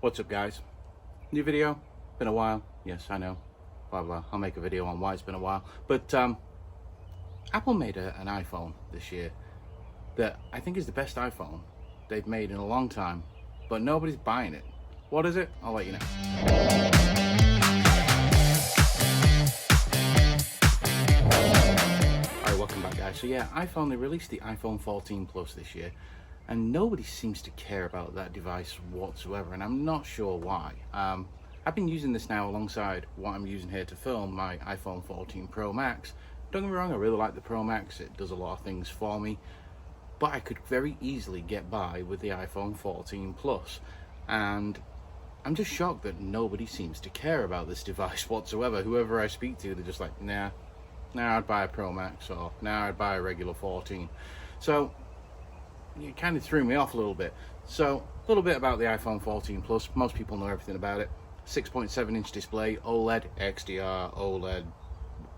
What's up, guys? New video? Been a while. Yes, I know. Blah blah. I'll make a video on why it's been a while. But Apple made an iPhone this year that I think is the best iPhone they've made in a long time, but nobody's buying it. What is it? I'll let you know. Alright, welcome back, guys. So yeah, iPhone, they released the iPhone 14 Plus this year, and nobody seems to care about that device whatsoever, and I'm not sure why. I've been using this now alongside what I'm using here to film, my iPhone 14 Pro Max. Don't get me wrong, I really like the Pro Max. It does a lot of things for me, but I could very easily get by with the iPhone 14 Plus, and I'm just shocked that nobody seems to care about this device whatsoever. Whoever I speak to, they're just like, nah, I'd buy a Pro Max, or nah, I'd buy a regular 14. So it kind of threw me off a little bit. So a little bit about the iPhone 14 Plus. Most people know everything about it. 6.7 inch display, OLED, XDR, OLED,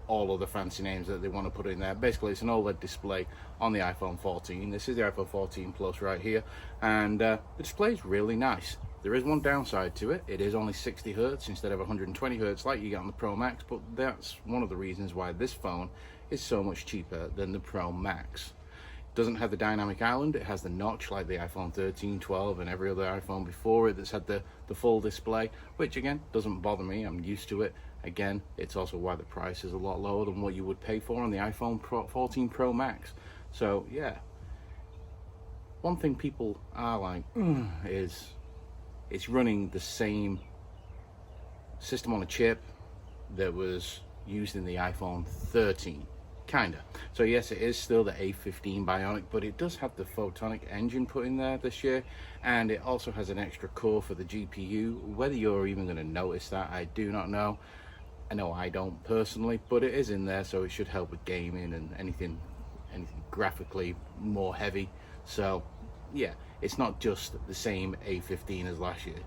all of the fancy names that they want to put in there. Basically, it's an OLED display on the iPhone 14. This is the iPhone 14 Plus right here, and the display is really nice. There is one downside to it. It is only 60 Hz instead of 120 Hz like you get on the Pro Max, but that's one of the reasons why this phone is so much cheaper than the Pro Max. Doesn't have the dynamic island. It has the notch like the iPhone 13, 12 and every other iPhone before it that's had the full display, which again doesn't bother me. I'm used to it. Again, it's also why the price is a lot lower than what you would pay for on the iPhone 14 Pro Max. So yeah, one thing people are like is it's running the same system on a chip that was used in the iPhone 13. Kinda. So yes, it is still the A15 Bionic, but it does have the photonic engine put in there this year, and it also has an extra core for the GPU. Whether you're even going to notice that, I do not know. I know I don't personally, but it is in there, so it should help with gaming and anything graphically more heavy. So yeah, it's not just the same A15 as last year.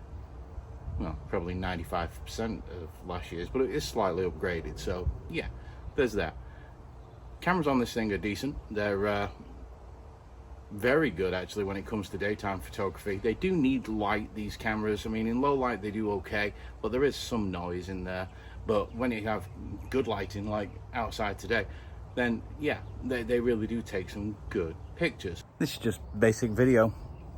Well, probably 95% of last year's, but it is slightly upgraded. So yeah, there's that. Cameras on this thing are decent. They're very good actually when it comes to daytime photography. They do need light, these cameras. I mean, in low light they do okay, but there is some noise in there. But when you have good lighting like outside today, then yeah, they really do take some good pictures. This is just basic video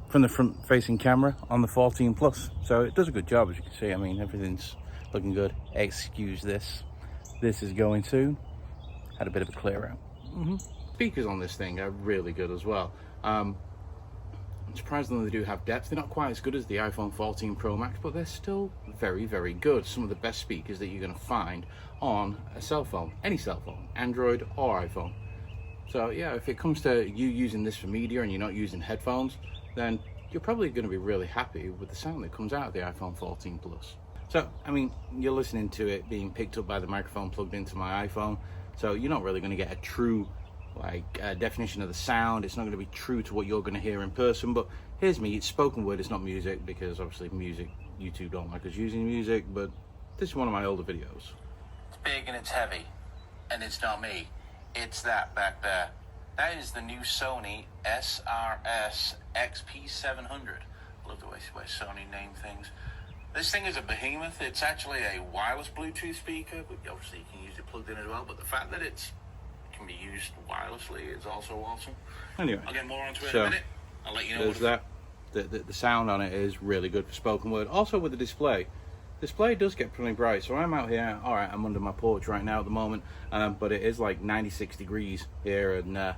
from the front facing camera on the 14 Plus, so it does a good job, as you can see. I mean, everything's looking good. Excuse this is going to had a bit of a clear out. Speakers on this thing are really good as well. Surprisingly, they do have depth. They're not quite as good as the iPhone 14 Pro Max, but they're still very, very good. Some of the best speakers that you're going to find on a cell phone, any cell phone, Android or iPhone. So yeah, if it comes to you using this for media and you're not using headphones, then you're probably going to be really happy with the sound that comes out of the iPhone 14 Plus. So, I mean, you're listening to it being picked up by the microphone plugged into my iPhone, so you're not really going to get a true definition of the sound. It's not going to be true to what you're going to hear in person. But here's me. It's spoken word. It's not music, because obviously music, YouTube don't like us using music. But this is one of my older videos. It's big and it's heavy, and it's not me. It's that back there. That is the new Sony SRS XP700. I love the way Sony name things. This thing is a behemoth. It's actually a wireless Bluetooth speaker, but obviously you can use it plugged in as well. But the fact that it can be used wirelessly is also awesome. Anyway, I'll get more onto it in a minute. I'll let you know. There's that. The sound on it is really good for spoken word. Also with the display. Display does get pretty bright. So I'm out here. All right, I'm under my porch right now at the moment, but it is like 96 degrees here in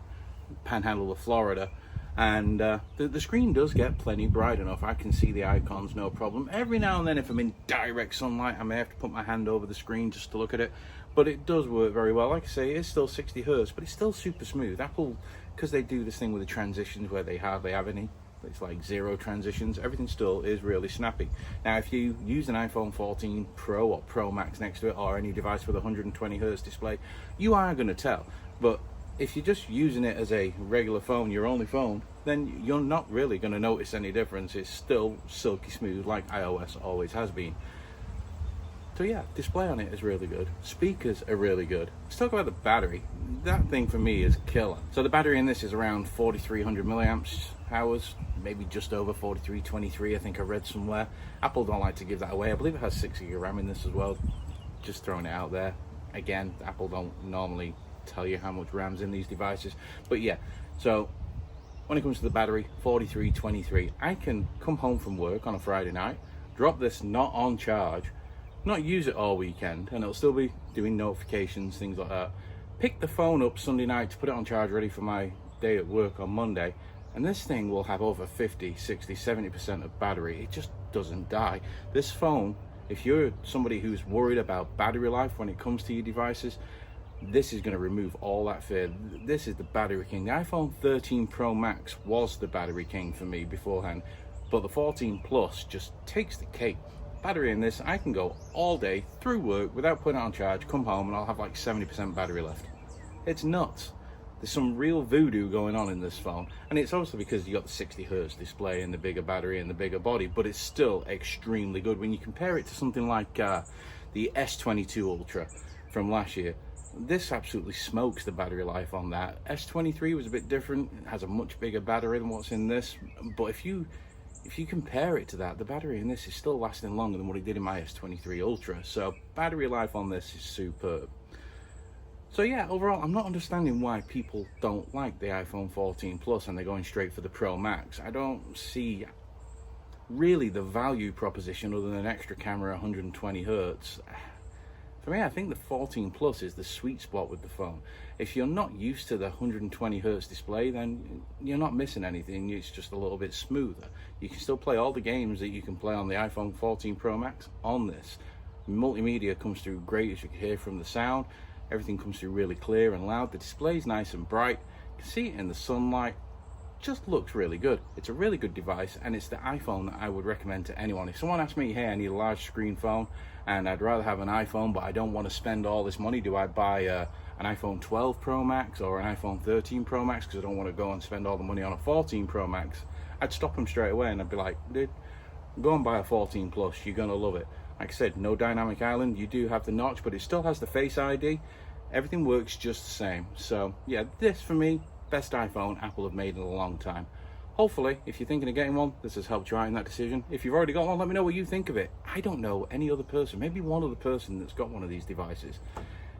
Panhandle of Florida. And the screen does get plenty bright enough. I can see the icons, no problem. Every now and then, if I'm in direct sunlight, I may have to put my hand over the screen just to look at it. But it does work very well. Like I say, it's still 60 Hz, but it's still super smooth. Apple, because they do this thing with the transitions where they have any, it's like zero transitions. Everything still is really snappy. Now, if you use an iPhone 14 Pro or Pro Max next to it, or any device with a 120 Hz display, you are going to tell. But if you're just using it as a regular phone, your only phone, then you're not really going to notice any difference. It's still silky smooth like iOS always has been. So yeah, display on it is really good. Speakers are really good. Let's talk about the battery. That thing for me is killer. So the battery in this is around 4,300 milliamps hours. maybe just over 4323, I think I read somewhere. Apple don't like to give that away. I believe it has 6 gig of RAM in this as well. Just throwing it out there. Again, Apple don't normally tell you how much RAM's in these devices, but yeah. So when it comes to the battery, 4323, I can come home from work on a Friday night, drop this not on charge, not use it all weekend, and it'll still be doing notifications, things like that. Pick the phone up Sunday night to put it on charge ready for my day at work on Monday, and this thing will have over 50, 60, 70% of battery. It just doesn't die. This phone, if you're somebody who's worried about battery life when it comes to your devices, this is going to remove all that fear. This is the battery king. The iPhone 13 Pro Max was the battery king for me beforehand, but the 14 Plus just takes the cake. Battery in this, I can go all day through work without putting it on charge, come home, and I'll have like 70% battery left. It's nuts. There's some real voodoo going on in this phone, and it's obviously because you got the 60 hertz display and the bigger battery and the bigger body, but it's still extremely good when you compare it to something like the S22 Ultra from last year. This absolutely smokes the battery life on that. S23 was a bit different. It has a much bigger battery than what's in this, but if you compare it to that, the battery in this is still lasting longer than what it did in my S23 Ultra. So battery life on this is superb. So yeah, overall, I'm not understanding why people don't like the iPhone 14 Plus and they're going straight for the Pro Max. I don't see really the value proposition other than an extra camera, 120 hertz. For me, I think the 14 Plus is the sweet spot with the phone. If you're not used to the 120 hertz display, then you're not missing anything. It's just a little bit smoother. You can still play all the games that you can play on the iPhone 14 Pro Max on this. Multimedia comes through great, as you can hear from the sound. Everything comes through really clear and loud. The display's nice and bright. You can see it in the sunlight. Just looks really good. It's a really good device, and it's the iPhone that I would recommend to anyone. If someone asks me, hey, I need a large screen phone and I'd rather have an iPhone, but I don't want to spend all this money, do I buy an iPhone 12 Pro Max or an iPhone 13 Pro Max because I don't want to go and spend all the money on a 14 Pro Max? I'd stop them straight away and I'd be like, dude, go and buy a 14 Plus. You're gonna love it. Like I said, no dynamic island. You do have the notch, but it still has the Face ID. Everything works just the same. So yeah, this for me, best iPhone Apple have made in a long time. Hopefully, if you're thinking of getting one, this has helped you out in that decision. If you've already got one, let me know what you think of it. I don't know any other person, maybe one other person that's got one of these devices.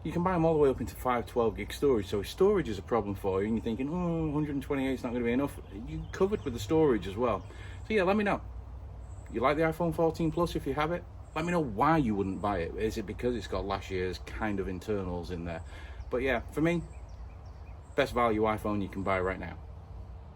You can buy them all the way up into 512 gig storage. So if storage is a problem for you and you're thinking, oh, 128 is not going to be enough, you're covered with the storage as well. So yeah, let me know. You like the iPhone 14 Plus if you have it? Let me know why you wouldn't buy it. Is it because it's got last year's kind of internals in there? But yeah, for me, best value iPhone you can buy right now.